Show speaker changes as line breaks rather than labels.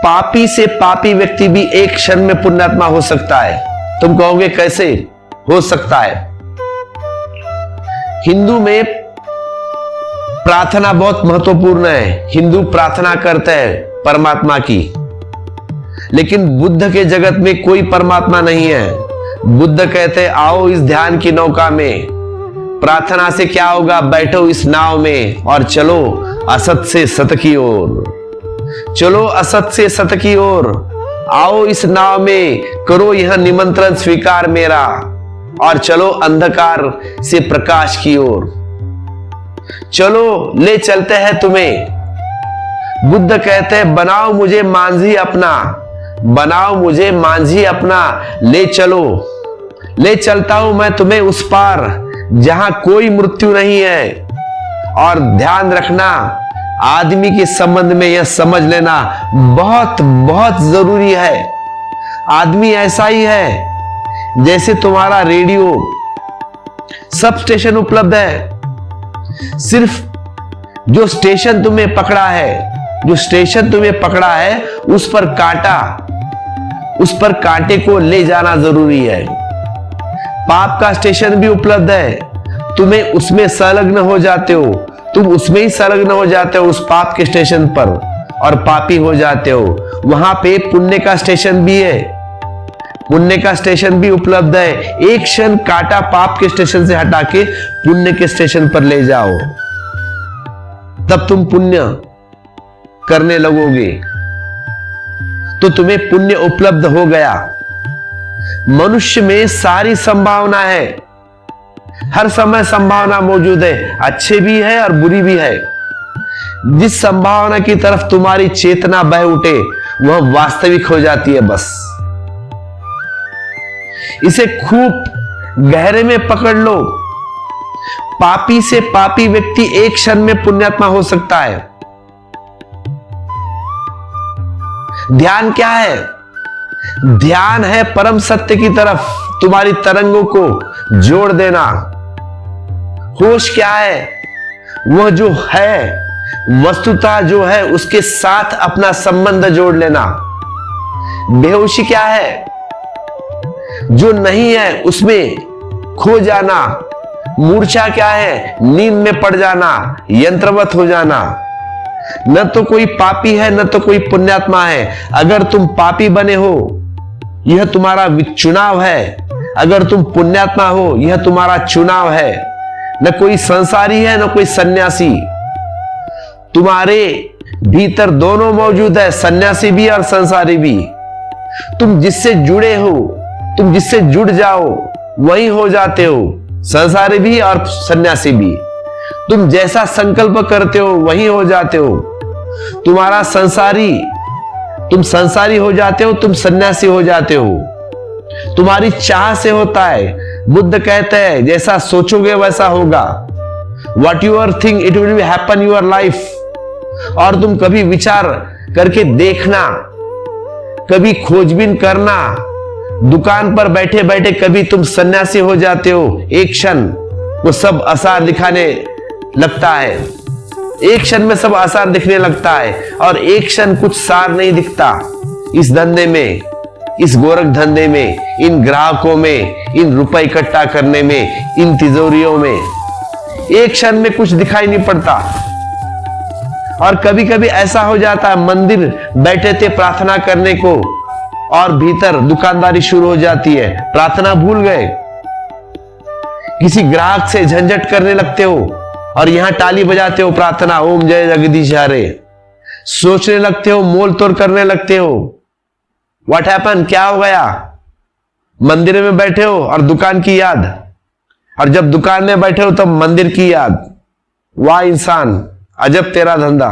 पापी से पापी व्यक्ति भी एक क्षण में पुण्यात्मा हो सकता है। तुम कहोगे कैसे हो सकता है? हिंदू में प्रार्थना बहुत महत्वपूर्ण है। हिंदू प्रार्थना करते हैं परमात्मा की, लेकिन बुद्ध के जगत में कोई परमात्मा नहीं है। बुद्ध कहते आओ इस ध्यान की नौका में, प्रार्थना से क्या होगा, बैठो इस नाव में और चलो असत से सत की ओर, चलो असत से सत की ओर, आओ इस नाव में, करो यह निमंत्रण स्वीकार मेरा और चलो अंधकार से प्रकाश की ओर, चलो ले चलते हैं तुम्हें। बुद्ध कहते हैं बनाओ मुझे मांझी अपना, बनाओ मुझे मांझी अपना, ले चलो, ले चलता हूं मैं तुम्हें उस पार जहां कोई मृत्यु नहीं है। और ध्यान रखना, आदमी के संबंध में यह समझ लेना बहुत बहुत जरूरी है। आदमी ऐसा ही है जैसे तुम्हारा रेडियो, सब स्टेशन उपलब्ध है, सिर्फ जो स्टेशन तुम्हें पकड़ा है, जो स्टेशन तुम्हें पकड़ा है उस पर कांटा, उस पर कांटे को ले जाना जरूरी है। पाप का स्टेशन भी उपलब्ध है, तुम्हें उसमें संलग्न हो जाते हो, तुम उसमें ही संलग्न हो जाते हो उस पाप के स्टेशन पर और पापी हो जाते हो। वहां पे पुण्य का स्टेशन भी है, पुण्य का स्टेशन भी उपलब्ध है। एक क्षण कांटा पाप के स्टेशन से हटा के पुण्य के स्टेशन पर ले जाओ, तब तुम पुण्य करने लगोगे तो तुम्हें पुण्य उपलब्ध हो गया। मनुष्य में सारी संभावना है, हर समय संभावना मौजूद है, अच्छे भी है और बुरी भी है। जिस संभावना की तरफ तुम्हारी चेतना बह उठे वह वास्तविक हो जाती है। बस इसे खूब गहरे में पकड़ लो। पापी से पापी व्यक्ति एक क्षण में पुण्यात्मा हो सकता है। ध्यान क्या है? ध्यान है परम सत्य की तरफ तुम्हारी तरंगों को जोड़ देना। होश क्या है? वह जो है वस्तुतः जो है उसके साथ अपना संबंध जोड़ लेना। बेहोशी क्या है? जो नहीं है उसमें खो जाना। मूर्छा क्या है? नींद में पड़ जाना, यंत्रवत हो जाना। न तो कोई पापी है न तो कोई पुण्यात्मा है। अगर तुम पापी बने हो यह तुम्हारा चुनाव है, अगर तुम पुण्यात्मा हो यह तुम्हारा चुनाव है। न कोई संसारी है न कोई सन्यासी, तुम्हारे भीतर दोनों मौजूद है, सन्यासी भी और संसारी भी। तुम जिससे जुड़े हो, तुम जिससे जुड़ जाओ वही हो जाते हो, संसारी भी और सन्यासी भी। तुम जैसा संकल्प करते हो वही हो जाते हो। तुम्हारा संसारी, तुम संसारी हो जाते हो, तुम सन्यासी हो जाते हो। तुम्हारी चाह से होता है। बुद्ध कहते हैं जैसा सोचोगे वैसा होगा। What you are think it will happen your life। और तुम कभी विचार करके देखना, कभी खोजबीन करना। दुकान पर बैठे बैठे कभी तुम सन्यासी हो जाते हो, एक क्षण वो सब आसार दिखाने लगता है, एक क्षण में सब आसार दिखने लगता है और एक क्षण कुछ सार नहीं दिखता। इस धंधे में, इस गोरख धंधे में, इन ग्राहकों में, इन रुपए इकट्ठा करने में, इन तिजोरियों में एक क्षण में कुछ दिखाई नहीं पड़ता। और कभी कभी ऐसा हो जाता है मंदिर बैठे थे प्रार्थना करने को और भीतर दुकानदारी शुरू हो जाती है, प्रार्थना भूल गए, किसी ग्राहक से झंझट करने लगते हो और यहां ताली बजाते हो, प्रार्थना ओम जय जगदीश हरे, सोचने लगते हो, मोल तोड़ करने लगते हो। What happen? क्या हो गया? मंदिर में बैठे हो और दुकान की याद, और जब दुकान में बैठे हो तब मंदिर की याद। वाह इंसान, अजब तेरा धंधा।